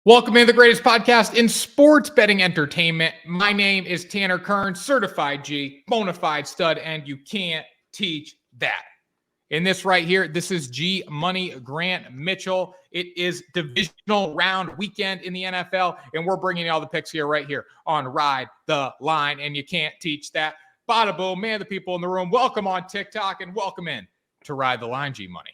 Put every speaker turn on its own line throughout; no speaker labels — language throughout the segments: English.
Welcome to the greatest podcast in sports betting entertainment. My name is Tanner Kern, certified G, bona fide stud, and you can't teach that. In this right here, this is G Money Grant Mitchell. It is divisional round weekend in the NFL, and we're bringing you all the picks here right here on Ride the Line, and you can't teach that. Bada boom, man, the people in the room, welcome on TikTok and welcome in to Ride the Line, G Money.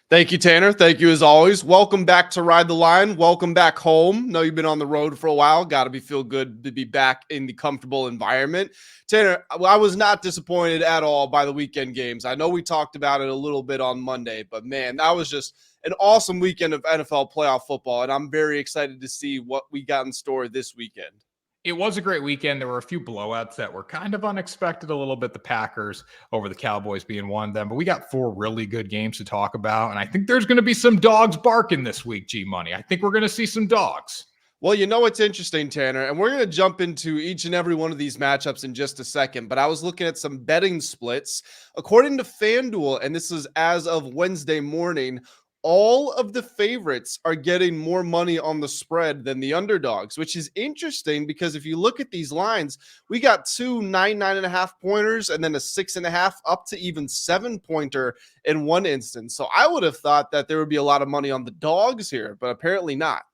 Thank you, Tanner. Thank you as always. Welcome back to Ride the Line. Welcome back home. Know you've been on the road for a while. Got to feel good to be back in the comfortable environment. Tanner, I was not disappointed at all by the weekend games. I know we talked about it a little bit on Monday, but man, that was just an awesome weekend of NFL playoff football, and I'm very excited to see what we got in store this weekend.
It was a great weekend. There were a few blowouts that were kind of unexpected a little bit. The Packers over the Cowboys being one of them. But we got four really good games to talk about. And I think there's going to be some dogs barking this week, G-Money. I think we're going to see some dogs.
Well, you know what's interesting, Tanner, and we're going to jump into each and every one of these matchups in just a second, but I was looking at some betting splits. According to FanDuel, and this is as of Wednesday morning, all of the favorites are getting more money on the spread than the underdogs, which is interesting because if you look at these lines, we got two 9.5 pointers and then a 6.5 up to even 7-pointer in one instance. So I would have thought that there would be a lot of money on the dogs here, but apparently not.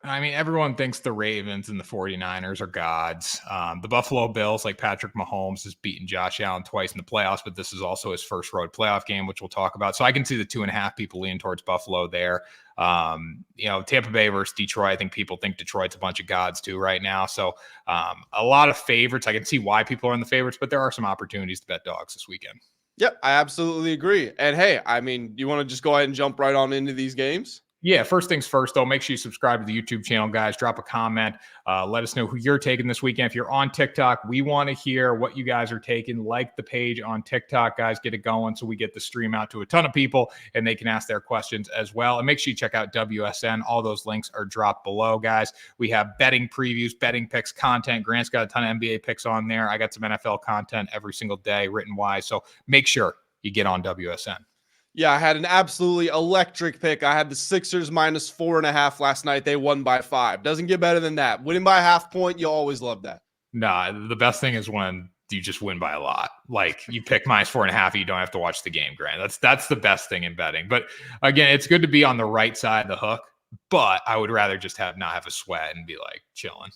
I mean, everyone thinks the Ravens and the 49ers are gods. The Buffalo Bills, like Patrick Mahomes, has beaten Josh Allen twice in the playoffs, but this is also his first road playoff game, which we'll talk about. So I can see the 2.5 people leaning towards Buffalo there. Tampa Bay versus Detroit. I think people think Detroit's a bunch of gods too right now. So a lot of favorites. I can see why people are in the favorites, but there are some opportunities to bet dogs this weekend.
Yep, I absolutely agree. And hey, I mean, you want to just go ahead and jump right on into these games?
Yeah, first things first, though, make sure you subscribe to the YouTube channel, guys. Drop a comment. Let us know who you're taking this weekend. If you're on TikTok, we want to hear what you guys are taking. Like the page on TikTok, guys. Get it going so we get the stream out to a ton of people and they can ask their questions as well. And make sure you check out WSN. All those links are dropped below, guys. We have betting previews, betting picks, content. Grant's got a ton of NBA picks on there. I got some NFL content every single day, written-wise. So make sure you get on WSN.
Yeah, I had an absolutely electric pick. I had the Sixers minus 4.5 last night. They won by 5. Doesn't get better than that. Winning by a half point, you always love that.
Nah, the best thing is when you just win by a lot. Like you pick minus 4.5, you don't have to watch the game, Grant. That's the best thing in betting. But again, it's good to be on the right side of the hook. But I would rather just not have a sweat and be like chilling.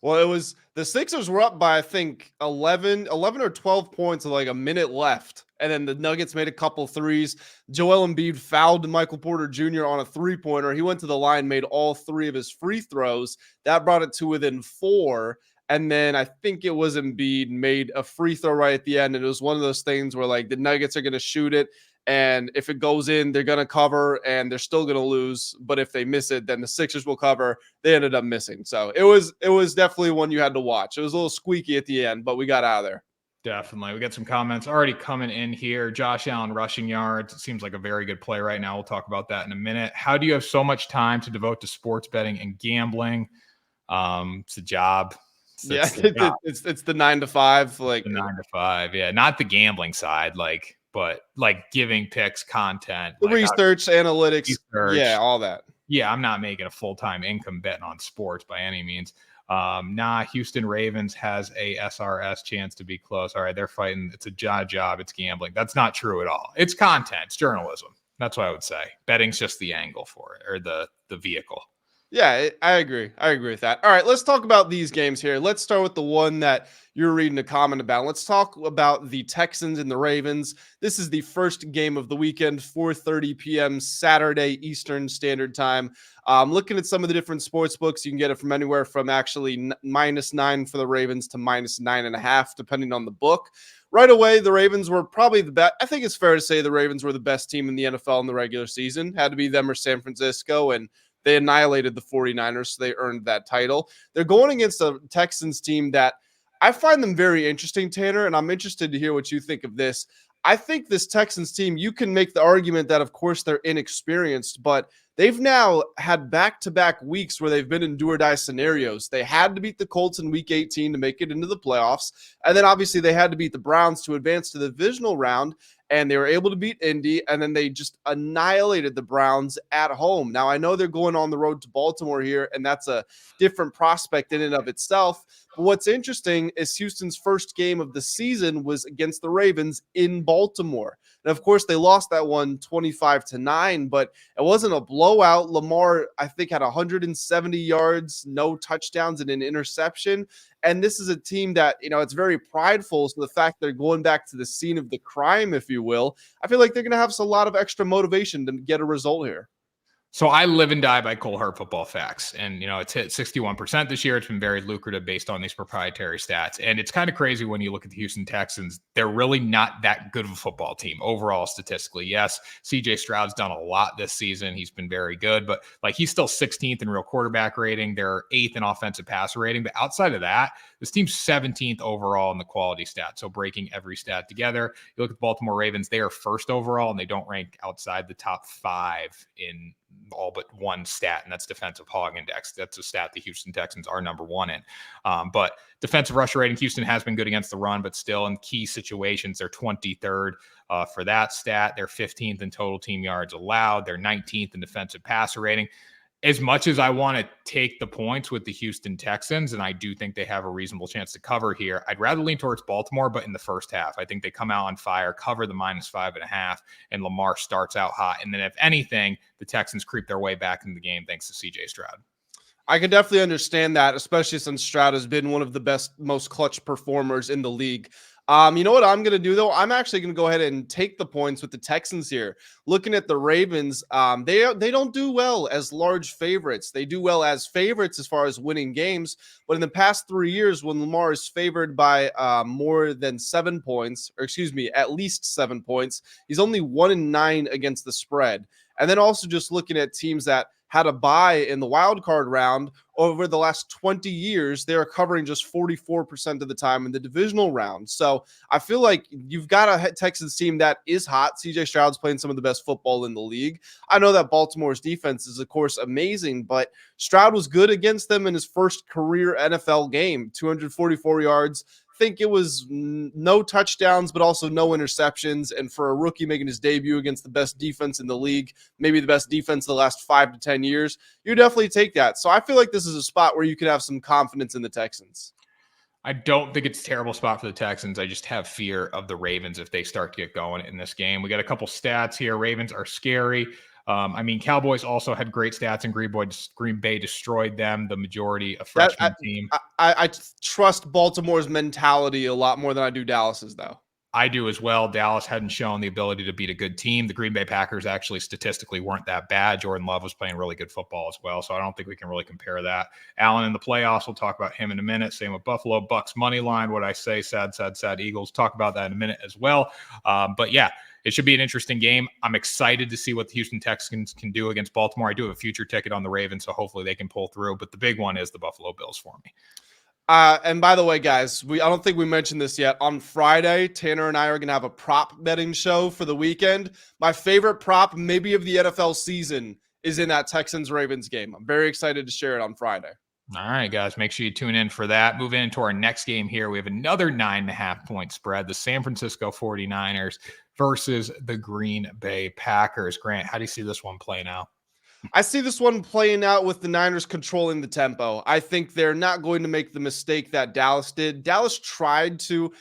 Well, it was the Sixers were up by, I think, 11 or 12 points with like a minute left. And then the Nuggets made a couple threes. Joel Embiid fouled Michael Porter Jr. on a three-pointer. He went to the line, made all 3 of his free throws. That brought it to within 4. And then I think it was Embiid made a free throw right at the end. And it was one of those things where like the Nuggets are going to shoot it. And if it goes in, they're going to cover and they're still going to lose. But if they miss it, then the Sixers will cover. They ended up missing. So it was definitely one you had to watch. It was a little squeaky at the end, but we got out of there.
Definitely. We got some comments already coming in here. Josh Allen rushing yards. It seems like a very good play right now. We'll talk about that in a minute. How do you have so much time to devote to sports betting and gambling? It's a job.
It's the 9 to 5. Like
the 9 to 5. Yeah. Not the gambling side, but giving picks, content.
The research, analytics. Yeah, all that.
Yeah, I'm not making a full-time income betting on sports by any means. Houston Ravens has a SRS chance to be close. All right, they're fighting. It's a job. It's gambling. That's not true at all. It's content. It's journalism. That's what I would say. Betting's just the angle for it or the vehicle.
Yeah, I agree. I agree with that. All right, let's talk about these games here. Let's start with the one that you're reading a comment about. Let's talk about the Texans and the Ravens. This is the first game of the weekend, 4:30 p.m. Saturday Eastern Standard Time. Looking at some of the different sports books, you can get it from anywhere from actually -9 for the Ravens to -9.5, depending on the book. Right away, the Ravens were probably the best. I think it's fair to say the Ravens were the best team in the NFL in the regular season. Had to be them or San Francisco, and they annihilated the 49ers, so they earned that title. They're going against a Texans team that I find them very interesting, Tanner, and I'm interested to hear what you think of this. I think this Texans team, you can make the argument that, of course, they're inexperienced, but they've now had back-to-back weeks where they've been in do-or-die scenarios. They had to beat the Colts in Week 18 to make it into the playoffs, and then obviously they had to beat the Browns to advance to the divisional round. and they were able to beat Indy, and then they just annihilated the Browns at home. Now, I know they're going on the road to Baltimore here, and that's a different prospect in and of itself. But what's interesting is Houston's first game of the season was against the Ravens in Baltimore. And of course, they lost that one 25-9, but it wasn't a blowout. Lamar, I think, had 170 yards, no touchdowns, and an interception. And this is a team that, it's very prideful. So the fact they're going back to the scene of the crime, if you will, I feel like they're going to have a lot of extra motivation to get a result here.
So I live and die by Cole Hurt football facts. And, it's hit 61% this year. It's been very lucrative based on these proprietary stats. And it's kind of crazy when you look at the Houston Texans. They're really not that good of a football team overall statistically. Yes, CJ Stroud's done a lot this season. He's been very good, but he's still 16th in real quarterback rating. They're 8th in offensive passer rating. But outside of that, this team's 17th overall in the quality stat. So breaking every stat together, you look at the Baltimore Ravens, they are first overall and they don't rank outside the top 5 in all but one stat, and that's defensive hog index. That's a stat the Houston Texans are number 1 in. But defensive rusher rating, Houston has been good against the run, but still in key situations, they're 23rd for that stat. They're 15th in total team yards allowed. They're 19th in defensive passer rating. As much as I want to take the points with the Houston Texans, and I do think they have a reasonable chance to cover here, I'd rather lean towards Baltimore, but in the first half. I think they come out on fire, cover the -5.5, and Lamar starts out hot. And then if anything, the Texans creep their way back into the game thanks to CJ Stroud.
I can definitely understand that, especially since Stroud has been one of the best, most clutch performers in the league. You know what I'm going to do, though? I'm actually going to go ahead and take the points with the Texans here. Looking at the Ravens, they don't do well as large favorites. They do well as favorites as far as winning games. But in the past 3 years, when Lamar is favored by more than 7 points, or excuse me, at least 7 points, he's only 1-9 against the spread. And then also just looking at teams that had a bye in the wild card round over the last 20 years, they're covering just 44% of the time in the divisional round. So I feel like you've got a Texans team that is hot. CJ Stroud's playing some of the best football in the league. I know that Baltimore's defense is, of course, amazing, but Stroud was good against them in his first career NFL game, 244 yards. Think it was no touchdowns, but also no interceptions. And for a rookie making his debut against the best defense in the league, maybe the best defense of the last 5 to 10 years, you definitely take that. So I feel like this is a spot where you could have some confidence in the Texans.
I don't think it's a terrible spot for the Texans. I just have fear of the Ravens if they start to get going in this game. We got a couple stats here. Ravens are scary. Cowboys also had great stats, and Green Bay destroyed them, the majority of freshman team.
I trust Baltimore's mentality a lot more than I do Dallas's, though.
I do as well. Dallas hadn't shown the ability to beat a good team. The Green Bay Packers actually statistically weren't that bad. Jordan Love was playing really good football as well, so I don't think we can really compare that. Allen in the playoffs, we'll talk about him in a minute. Same with Buffalo. Bucks money line, what I say, sad Eagles. Talk about that in a minute as well. But yeah, it should be an interesting game. I'm excited to see what the Houston Texans can do against Baltimore. I do have a future ticket on the Ravens, so hopefully they can pull through. But the big one is the Buffalo Bills for me.
And by the way, guys, I don't think we mentioned this yet. On Friday, Tanner and I are going to have a prop betting show for the weekend. My favorite prop, maybe of the NFL season, is in that Texans-Ravens game. I'm very excited to share it on Friday.
All right, guys, make sure you tune in for that. Moving into our next game here, we have another 9.5-point spread. The San Francisco 49ers versus the Green Bay Packers. Grant, how do you see this one playing out?
I see this one playing out with the Niners controlling the tempo. I think they're not going to make the mistake that Dallas did. Dallas tried to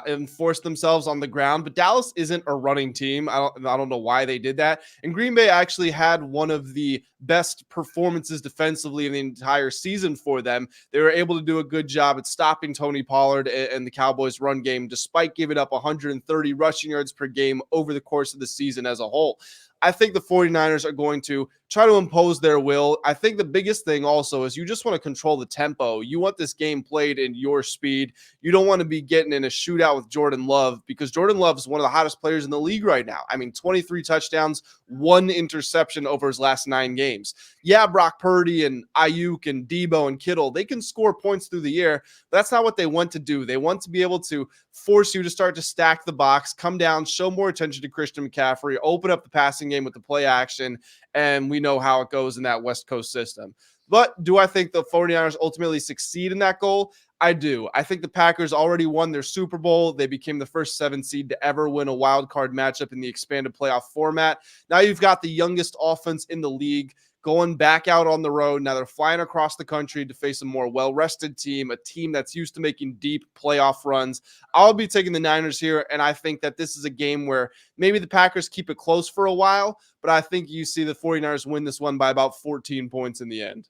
enforce themselves on the ground, but Dallas isn't a running team. I don't know why they did that. And Green Bay actually had one of the best performances defensively in the entire season for them. They were able to do a good job at stopping Tony Pollard and the Cowboys' run game, despite giving up 130 rushing yards per game over the course of the season as a whole. I think the 49ers are going to try to impose their will. I think the biggest thing also is you just want to control the tempo. You want this game played in your speed. You don't want to be getting in a shootout with Jordan Love, because Jordan Love is one of the hottest players in the league right now. 23 touchdowns, 1 interception over his last 9 games. Yeah, Brock Purdy and Ayuk and Debo and Kittle, they can score points through the air, but that's not what they want to do. They want to be able to force you to start to stack the box, come down, show more attention to Christian McCaffrey, open up the passing game with the play action, and we know how it goes in that West Coast system. But do I think the 49ers ultimately succeed in that goal? I do. I think the Packers already won their Super Bowl. They became the first 7 seed to ever win a wild card matchup in the expanded playoff format. Now you've got the youngest offense in the league going back out on the road. Now they're flying across the country to face a more well-rested team, a team that's used to making deep playoff runs. I'll be taking the Niners here, and I think that this is a game where maybe the Packers keep it close for a while, but I think you see the 49ers win this one by about 14 points in the end.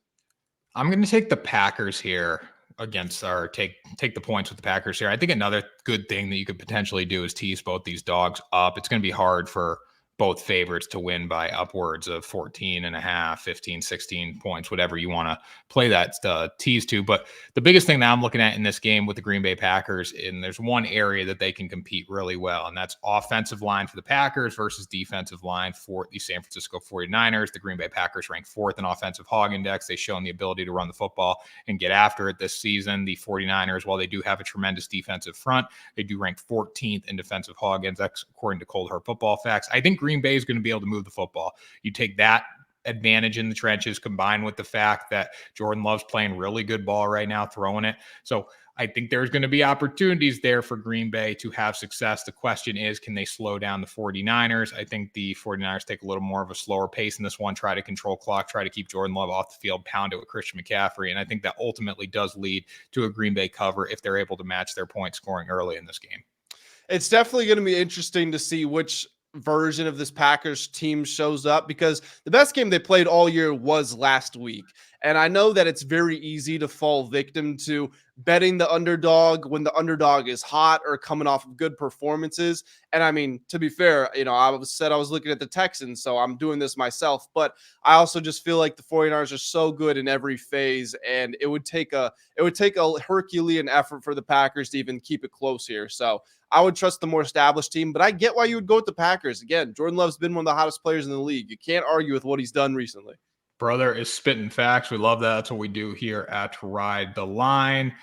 I'm going to take the Packers here against, or take the points with the Packers here. I think another good thing that you could potentially do is tease both these dogs up. It's going to be hard for both favorites to win by upwards of 14 and a half, 15, 16 points, whatever you want to play that tease to. But the biggest thing that I'm looking at in this game with the Green Bay Packers, and there's one area that they can compete really well, and that's offensive line for the Packers versus defensive line for the San Francisco 49ers. The Green Bay Packers rank 4th in offensive hog index. They've shown the ability to run the football and get after it this season. The 49ers, while they do have a tremendous defensive front, they do rank 14th in defensive hog index, according to Cold Hard Football Facts. I think Green Bay is going to be able to move the football. You take that advantage in the trenches combined with the fact that Jordan Love's playing really good ball right now, throwing it. So I think there's going to be opportunities there for Green Bay to have success. The question is, can they slow down the 49ers? I think the 49ers take a little more of a slower pace in this one, try to control clock, try to keep Jordan Love off the field, pound it with Christian McCaffrey. And I think that ultimately does lead to a Green Bay cover if they're able to match their point scoring early in this game.
It's definitely going to be interesting to see which version of this Packers team shows up, because the best game they played all year was last week. And I know that it's very easy to fall victim to betting the underdog when the underdog is hot or coming off of good performances. And I mean, to be fair, I was looking at the Texans, so I'm doing this myself, but I also just feel like the 49ers are so good in every phase, and it would take a Herculean effort for the Packers to even keep it close here. So I would trust the more established team, but I get why you would go with the Packers. Again, Jordan Love's been one of the hottest players in the league. You can't argue with what he's done recently.
Brother is spitting facts. We love that. That's what we do here at Ride the Line.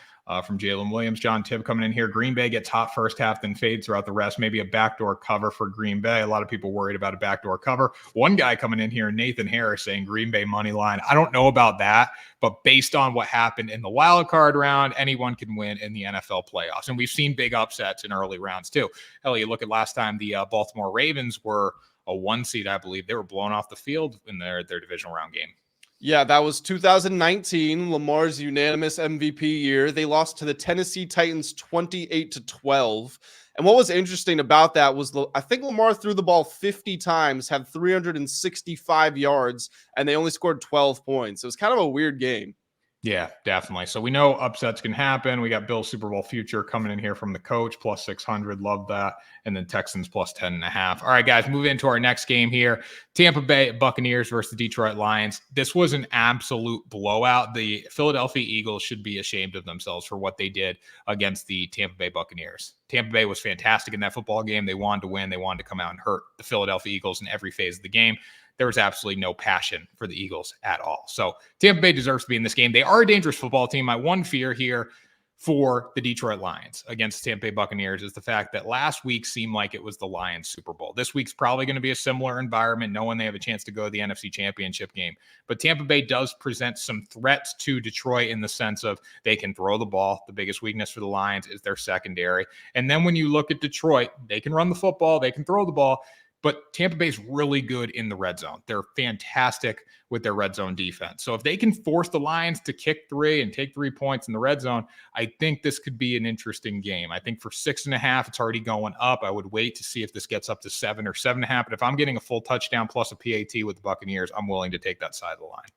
From Jalen Williams, John Tibb coming in here. Green Bay gets hot first half, then fades throughout the rest. Maybe a backdoor cover for Green Bay. A lot of people worried about a backdoor cover. One guy coming in here, Nathan Harris, saying Green Bay money line. I don't know about that, but based on what happened in the wild card round, anyone can win in the NFL playoffs. And we've seen big upsets in early rounds too. Hell, you look at last time the Baltimore Ravens were a 1 seed, I believe. They were blown off the field in their divisional round game.
Yeah, that was 2019, Lamar's unanimous MVP year. They lost to the Tennessee Titans 28-12. And what was interesting about that was I think Lamar threw the ball 50 times, had 365 yards, and they only scored 12 points. It was kind of a weird game.
Yeah, definitely. So we know upsets can happen. We got Bill's Super Bowl future coming in here from the coach, plus 600. Love that. And then Texans plus 10.5. All right, guys, move into our next game here. Tampa Bay Buccaneers versus the Detroit Lions. This was an absolute blowout. The Philadelphia Eagles should be ashamed of themselves for what they did against the Tampa Bay Buccaneers. Tampa Bay was fantastic in that football game. They wanted to win. They wanted to come out and hurt the Philadelphia Eagles in every phase of the game. There was absolutely no passion for the Eagles at all. So Tampa Bay deserves to be in this game. They are a dangerous football team. My one fear here for the Detroit Lions against the Tampa Bay Buccaneers is the fact that last week seemed like it was the Lions Super Bowl. This week's probably going to be a similar environment, knowing they have a chance to go to the NFC Championship game. But Tampa Bay does present some threats to Detroit in the sense of they can throw the ball. The biggest weakness for the Lions is their secondary. And then when you look at Detroit, they can run the football, they can throw the ball. But Tampa Bay's really good in the red zone. They're fantastic with their red zone defense. So if they can force the Lions to kick 3 and take 3 points in the red zone, I think this could be an interesting game. I think for 6.5, it's already going up. I would wait to see if this gets up to 7 or 7.5. But if I'm getting a full touchdown plus a PAT with the Buccaneers, I'm willing to take that side of the line.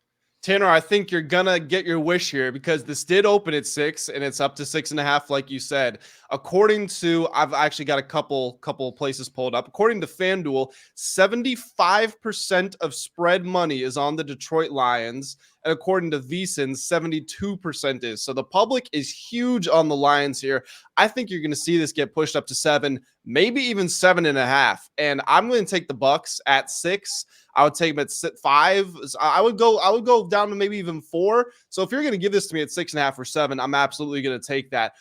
Tanner, I think you're going to get your wish here, because this did open at 6 and it's up to 6.5, like you said. According to, I've actually got a couple places pulled up. According to FanDuel, 75% of spread money is on the Detroit Lions. And according to VSiN, 72% is. So the public is huge on the Lions here. I think you're going to see this get pushed up to 7, maybe even 7.5. And I'm going to take the Bucs at 6. I would take them at 5. I would go down to maybe even 4. So if you're going to give this to me at 6.5 or 7, I'm absolutely going to take that.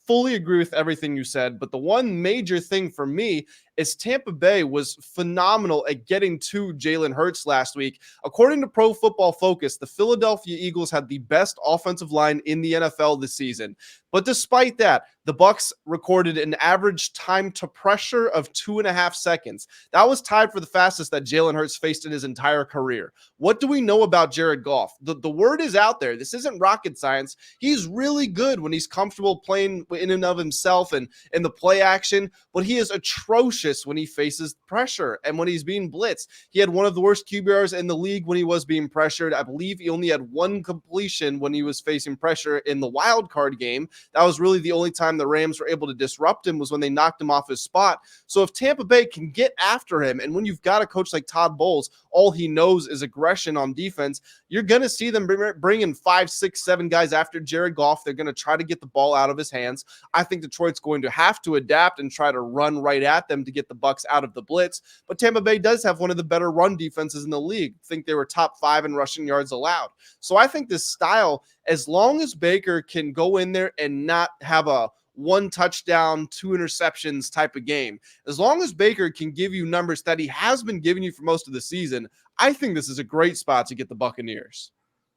fully agree with everything you said, but the one major thing for me is Tampa Bay was phenomenal at getting to Jalen Hurts last week. According to Pro Football Focus, the Philadelphia Eagles had the best offensive line in the NFL this season. But despite that, the Bucs recorded an average time to pressure of 2.5 seconds. That was tied for the fastest that Jalen Hurts faced in his entire career. What do we know about Jared Goff? The word is out there. This isn't rocket science. He's really good when he's comfortable playing in and of himself and in the play action, but he is atrocious when he faces pressure and when he's being blitzed. He had one of the worst QBRs in the league when he was being pressured. I believe he only had one completion when he was facing pressure in the wild card game. That was really the only time the Rams were able to disrupt him, was when they knocked him off his spot. So if Tampa Bay can get after him, and when you've got a coach like Todd Bowles, all he knows is aggression on defense, you're going to see them bring in 5, 6, 7 guys after Jared Goff. They're going to try to get the ball out of his hands. I think Detroit's going to have to adapt and try to run right at them to get the Bucs out of the blitz. But Tampa Bay does have one of the better run defenses in the league. I think they were top 5 in rushing yards allowed. So I think this style, as long as Baker can go in there and not have a 1 touchdown, 2 interceptions type of game, as long as Baker can give you numbers that he has been giving you for most of the season, I think this is a great spot to get the Buccaneers.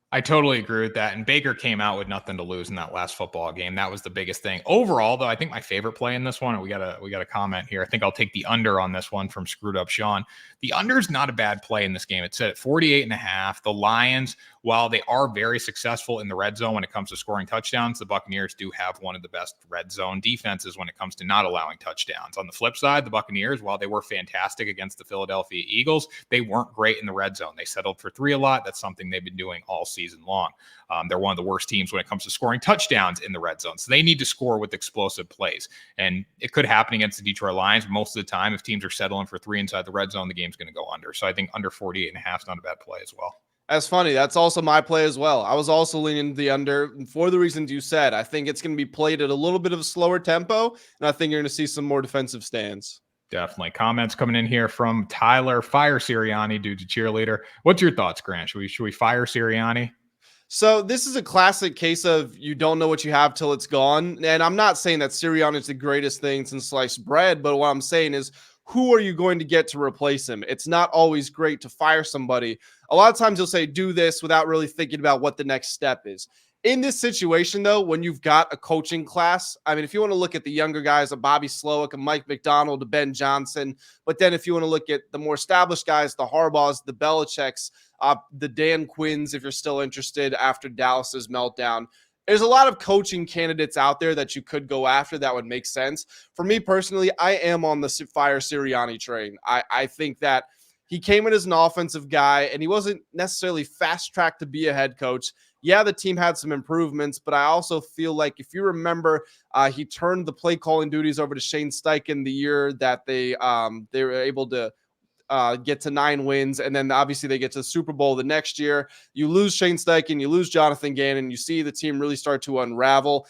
I totally agree with that. And Baker came out with nothing to lose in that last football game. That was the biggest thing. Overall, though, I think my favorite play in this one, and we got a comment here. I think I'll take the under on this one from Screwed Up Sean. The under is not a bad play in this game. It's set at 48.5. The Lions, while they are very successful in the red zone when it comes to scoring touchdowns, the Buccaneers do have one of the best red zone defenses when it comes to not allowing touchdowns. On the flip side, the Buccaneers, while they were fantastic against the Philadelphia Eagles, they weren't great in the red zone. They settled for 3 a lot. That's something they've been doing all season long. They're one of the worst teams when it comes to scoring touchdowns in the red zone. So they need to score with explosive plays. And it could happen against the Detroit Lions. Most of the time, if teams are settling for 3 inside the red zone, the game's going to go under. So I think under 48.5 is not a bad play as well.
That's funny. That's also my play as well. I was also leaning the under for the reasons you said. I think it's going to be played at a little bit of a slower tempo, and I think you're going to see some more defensive stands.
Definitely. Comments coming in here from Tyler. Fire Sirianni due to cheerleader. What's your thoughts, Grant? Should we fire Sirianni?
So this is a classic case of you don't know what you have till it's gone. And I'm not saying that Sirianni is the greatest thing since sliced bread, but what I'm saying is, who are you going to get to replace him? It's not always great to fire somebody. A lot of times you'll say, do this without really thinking about what the next step is. In this situation, though, when you've got a coaching class, I mean, if you want to look at the younger guys, a Bobby Slowick, a Mike McDonald, a Ben Johnson, but then if you want to look at the more established guys, the Harbaughs, the Belichicks, the Dan Quinns, if you're still interested after Dallas's meltdown, there's a lot of coaching candidates out there that you could go after that would make sense. For me personally, I am on the fire Sirianni train. I think that he came in as an offensive guy, and he wasn't necessarily fast-tracked to be a head coach. Yeah, the team had some improvements, but I also feel like if you remember, he turned the play calling duties over to Shane Steichen the year that they were able to get to 9 wins, and then obviously they get to the Super Bowl the next year. You lose Shane Steichen, you lose Jonathan Gannon, you see the team really start to unravel.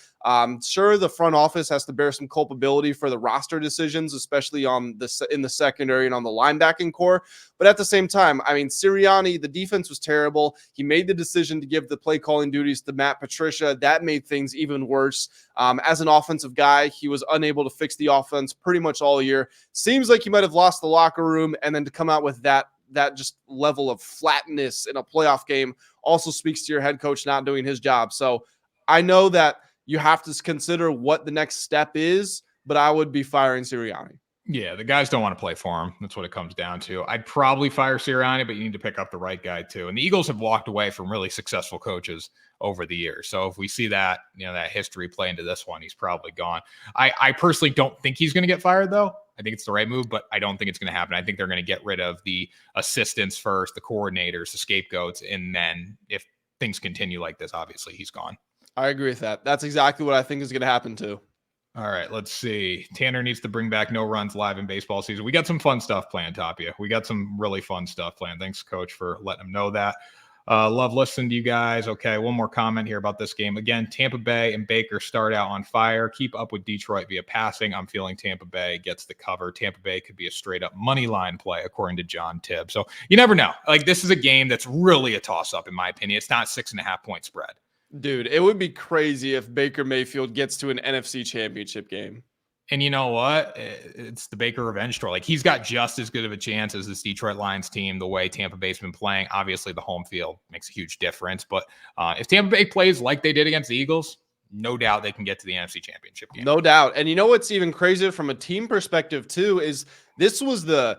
Sure, the front office has to bear some culpability for the roster decisions, especially in the secondary and on the linebacking core. But at the same time, I mean, Sirianni, the defense was terrible. He made the decision to give the play calling duties to Matt Patricia. That made things even worse. As an offensive guy, he was unable to fix the offense pretty much all year. Seems like he might have lost the locker room, and then to come out with that just level of flatness in a playoff game also speaks to your head coach not doing his job. So I know that you have to consider what the next step is, but I would be firing Sirianni.
Yeah, the guys don't want to play for him. That's what it comes down to. I'd probably fire Sirianni, but you need to pick up the right guy too. And the Eagles have walked away from really successful coaches over the years. So if we see that, that history play into this one, he's probably gone. I personally don't think he's going to get fired, though. I think it's the right move, but I don't think it's going to happen. I think they're going to get rid of the assistants first, the coordinators, the scapegoats, and then if things continue like this, obviously he's gone.
I agree with that. That's exactly what I think is going to happen too.
All right, let's see. Tanner needs to bring back no runs live in baseball season. We got some fun stuff planned, Tapia. We got some really fun stuff planned. Thanks, Coach, for letting him know that. Love listening to you guys. Okay, one more comment here about this game. Again, Tampa Bay and Baker start out on fire. Keep up with Detroit via passing. I'm feeling Tampa Bay gets the cover. Tampa Bay could be a straight-up money line play, according to John Tibb. So you never know. Like, this is a game that's really a toss-up, in my opinion. It's not 6.5-point spread.
Dude, it would be crazy if Baker Mayfield gets to an NFC Championship game.
And you know what? It's the Baker revenge tour. Like, he's got just as good of a chance as this Detroit Lions team, the way Tampa Bay's been playing. Obviously, the home field makes a huge difference. But if Tampa Bay plays like they did against the Eagles, no doubt they can get to the NFC Championship game.
No doubt. And you know what's even crazier from a team perspective too is this was the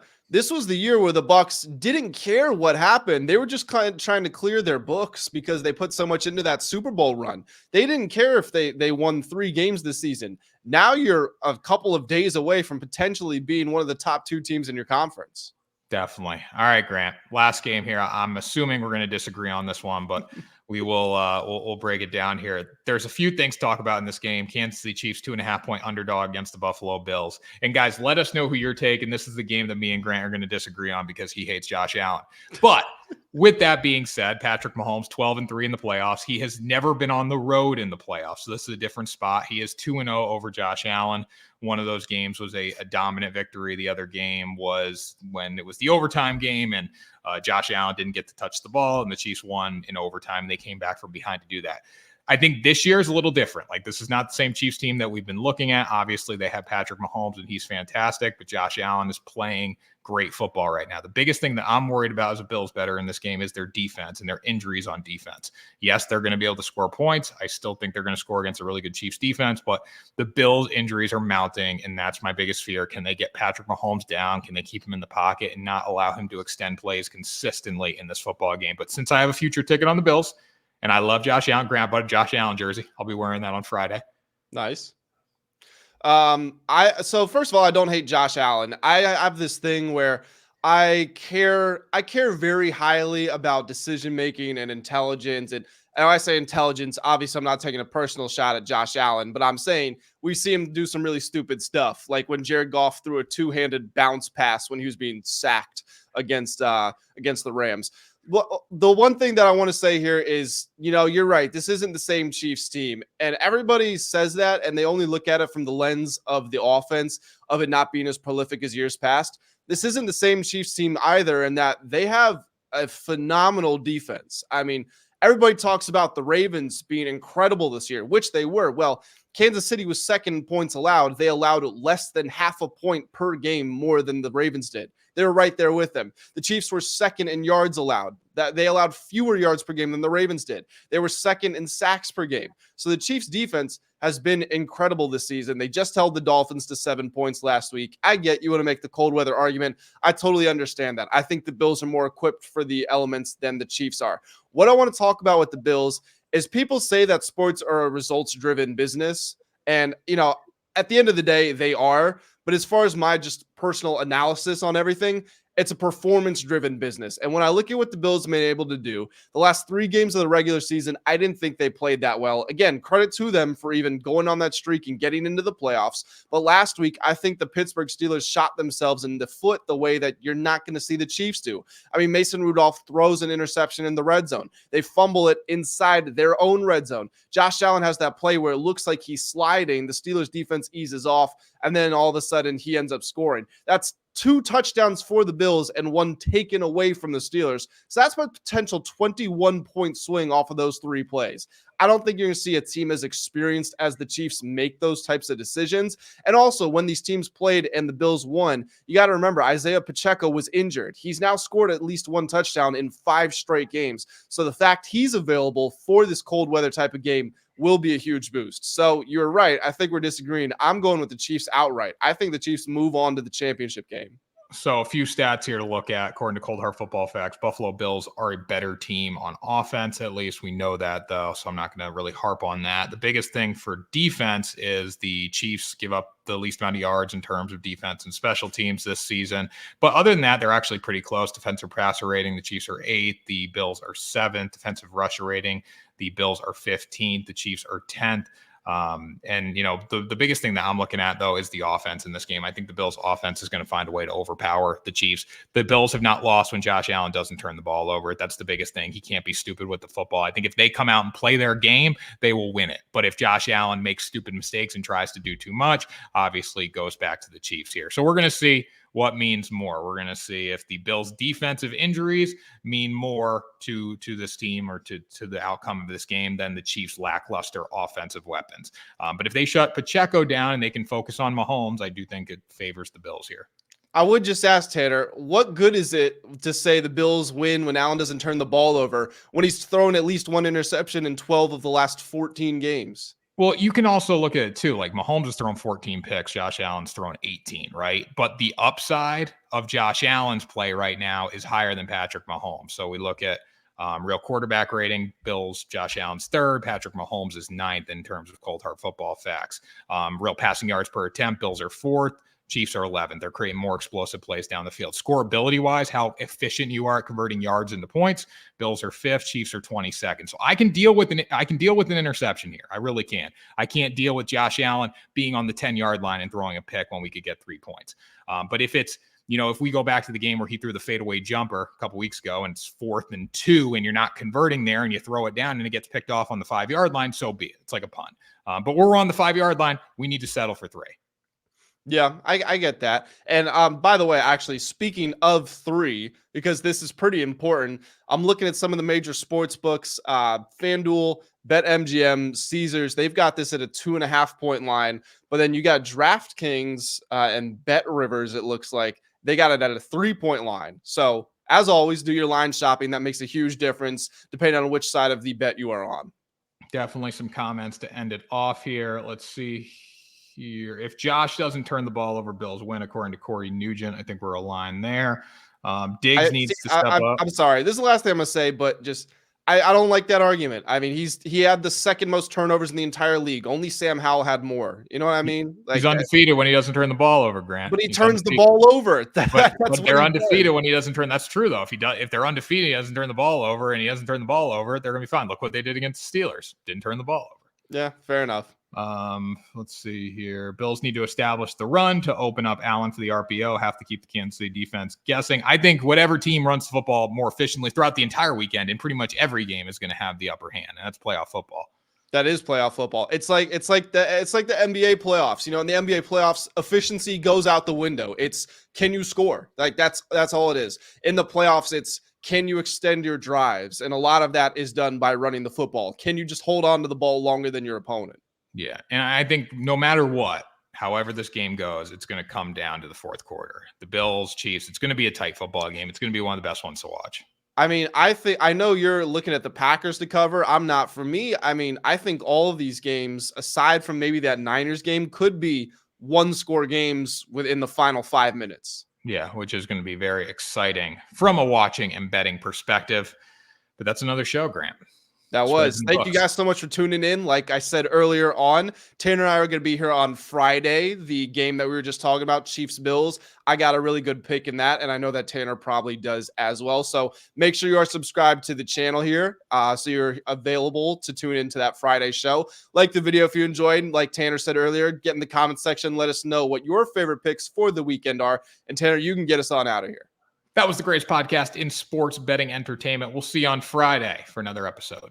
year where the Bucs didn't care what happened. They were just kind of trying to clear their books because they put so much into that Super Bowl run. They didn't care if they won 3 games this season. Now you're a couple of days away from potentially being one of the top 2 teams in your conference.
Definitely. All right, Grant. Last game here. I'm assuming we're going to disagree on this one, but we will we'll break it down here. There's a few things to talk about in this game. Kansas City Chiefs 2.5-point underdog against the Buffalo Bills. And guys, let us know who you're taking. This is the game that me and Grant are going to disagree on because he hates Josh Allen. But with that being said, Patrick Mahomes 12-3 in the playoffs. He has never been on the road in the playoffs. So this is a different spot. He is 2-0 over Josh Allen. One of those games was a dominant victory. The other game was when it was the overtime game and Josh Allen didn't get to touch the ball and the Chiefs won in overtime. They came back from behind to do that. I think this year is a little different. Like, this is not the same Chiefs team that we've been looking at. Obviously, they have Patrick Mahomes and he's fantastic, but Josh Allen is playing great football right now. The biggest thing that I'm worried about as a Bills bettor in this game is their defense and their injuries on defense. Yes, they're going to be able to score points. I still think they're going to score against a really good Chiefs defense, but the Bills injuries are mounting, and that's my biggest fear. Can they get Patrick Mahomes down? Can they keep him in the pocket and not allow him to extend plays consistently in this football game? But since I have a future ticket on the Bills, and I love Josh Allen, Grant bought a Josh Allen jersey. I'll be wearing that on Friday.
Nice. So first of all, I don't hate Josh Allen. I have this thing where I care very highly about decision making and intelligence. And when I say intelligence, obviously I'm not taking a personal shot at Josh Allen, but I'm saying we see him do some really stupid stuff, like when Jared Goff threw a 2-handed bounce pass when he was being sacked against the Rams. Well, the one thing that I want to say here is, you're right. This isn't the same Chiefs team. And everybody says that, and they only look at it from the lens of the offense, of it not being as prolific as years past. This isn't the same Chiefs team either, in that they have a phenomenal defense. I mean, everybody talks about the Ravens being incredible this year, which they were. Well, Kansas City was second in points allowed. They allowed less than half a point per game more than the Ravens did. They were right there with them. The Chiefs were second in yards allowed. That they allowed fewer yards per game than the Ravens did. They were second in sacks per game. So the Chiefs defense has been incredible this season. They just held the Dolphins to 7 points last week. I get you want to make the cold weather argument. I totally understand that. I think the Bills are more equipped for the elements than the Chiefs are. What I want to talk about with the Bills is people say that sports are a results-driven business. And, at the end of the day, they are. But as far as my just personal analysis on everything, it's a performance-driven business. And when I look at what the Bills have been able to do, the last 3 games of the regular season, I didn't think they played that well. Again, credit to them for even going on that streak and getting into the playoffs. But last week, I think the Pittsburgh Steelers shot themselves in the foot the way that you're not going to see the Chiefs do. I mean, Mason Rudolph throws an interception in the red zone. They fumble it inside their own red zone. Josh Allen has that play where it looks like he's sliding. The Steelers defense eases off, and then all of a sudden he ends up scoring. That's 2 touchdowns for the Bills and 1 taken away from the Steelers. So that's a potential 21-point swing off of those 3 plays. I don't think you're going to see a team as experienced as the Chiefs make those types of decisions. And also, when these teams played and the Bills won, you got to remember Isaiah Pacheco was injured. He's now scored at least 1 touchdown in 5 straight games. So the fact he's available for this cold weather type of game will be a huge boost. So you're right. I think we're disagreeing. I'm going with the Chiefs outright. I think the Chiefs move on to the championship game.
So a few stats here to look at. According to Cold Hard Football Facts, Buffalo Bills are a better team on offense. At least we know that, though, so I'm not going to really harp on that. The biggest thing for defense is the Chiefs give up the least amount of yards in terms of defense and special teams this season. But other than that, they're actually pretty close. Defensive passer rating, the Chiefs are 8th. The Bills are 7th. Defensive rusher rating, the Bills are 15th. The Chiefs are 10th. And the biggest thing that I'm looking at, though, is the offense in this game. I think the Bills offense is going to find a way to overpower the Chiefs. The Bills have not lost when Josh Allen doesn't turn the ball over. That's the biggest thing. He can't be stupid with the football. I think if they come out and play their game, they will win it. But if Josh Allen makes stupid mistakes and tries to do too much, obviously goes back to the Chiefs here. So we're going to see what means more. We're going to see if the Bills' defensive injuries mean more to this team or to the outcome of this game than the Chiefs' lackluster offensive weapons. But if they shut Pacheco down and they can focus on Mahomes, I do think it favors the Bills here.
I would just ask Tanner, what good is it to say the Bills win when Allen doesn't turn the ball over when he's thrown at least one interception in 12 of the last 14 games?
Well, you can also look at it too. Like Mahomes has thrown 14 picks. Josh Allen's thrown 18, right? But the upside of Josh Allen's play right now is higher than Patrick Mahomes. So we look at real quarterback rating. Bills, Josh Allen's third. Patrick Mahomes is ninth in terms of cold hard football facts. Real passing yards per attempt. Bills are fourth. Chiefs are 11th. They're creating more explosive plays down the field. Scoreability-wise, how efficient you are at converting yards into points. Bills are 5th. Chiefs are 22nd. So I can deal with an interception here. I really can. I can't deal with Josh Allen being on the 10-yard line and throwing a pick when we could get 3 points. But if it's, if we go back to the game where he threw the fadeaway jumper a couple weeks ago and it's 4th and 2 and you're not converting there and you throw it down and it gets picked off on the 5-yard line, so be it. It's like a punt. But we're on the 5-yard line. We need to settle for 3.
Yeah, I get that. And by the way, actually, speaking of 3, because this is pretty important, I'm looking at some of the major sports books, FanDuel, BetMGM, Caesars. They've got this at a 2.5-point line. But then you got DraftKings and BetRivers, it looks like. They got it at a 3-point line. So as always, do your line shopping. That makes a huge difference depending on which side of the bet you are on.
Definitely some comments to end it off here. Let's see here. If Josh doesn't turn the ball over, Bills win, according to Corey Nugent. I think we're aligned there. Diggs needs to step up.
I'm sorry. This is the last thing I'm going to say, but just I don't like that argument. I mean, he had the second most turnovers in the entire league. Only Sam Howell had more. You know what I mean? Like,
he's undefeated when he doesn't turn the ball over, Grant.
But he turns the ball over.
But they're undefeated when he doesn't turn. That's true, though. If they're undefeated, he doesn't turn the ball over, and he doesn't turn the ball over, they're going to be fine. Look what they did against the Steelers. Didn't turn the ball over.
Yeah, fair enough.
Let's see here. Bills need to establish the run to open up Allen for the RPO. Have to keep the Kansas City defense guessing. I think whatever team runs the football more efficiently throughout the entire weekend in pretty much every game is going to have the upper hand. And that's playoff football.
That is playoff football. It's like the NBA playoffs. In the NBA playoffs, efficiency goes out the window. It's can you score? Like that's all it is. In the playoffs, it's can you extend your drives? And a lot of that is done by running the football. Can you just hold on to the ball longer than your opponent?
Yeah, and I think no matter what, however this game goes, it's going to come down to the fourth quarter. The Bills, Chiefs, it's going to be a tight football game. It's going to be one of the best ones to watch.
I mean, I know you're looking at the Packers to cover. I'm not. For me, I mean, I think all of these games, aside from maybe that Niners game, could be one-score games within the final 5 minutes.
Yeah, which is going to be very exciting from a watching and betting perspective. But that's another show, Grant.
That was. Thank you guys so much for tuning in. Like I said earlier on, Tanner and I are going to be here on Friday, the game that we were just talking about, Chiefs-Bills. I got a really good pick in that, and I know that Tanner probably does as well. So make sure you are subscribed to the channel here so you're available to tune into that Friday show. Like the video if you enjoyed. Like Tanner said earlier, get in the comment section. Let us know what your favorite picks for the weekend are. And Tanner, you can get us on out of here.
That was the greatest podcast in sports betting entertainment. We'll see you on Friday for another episode.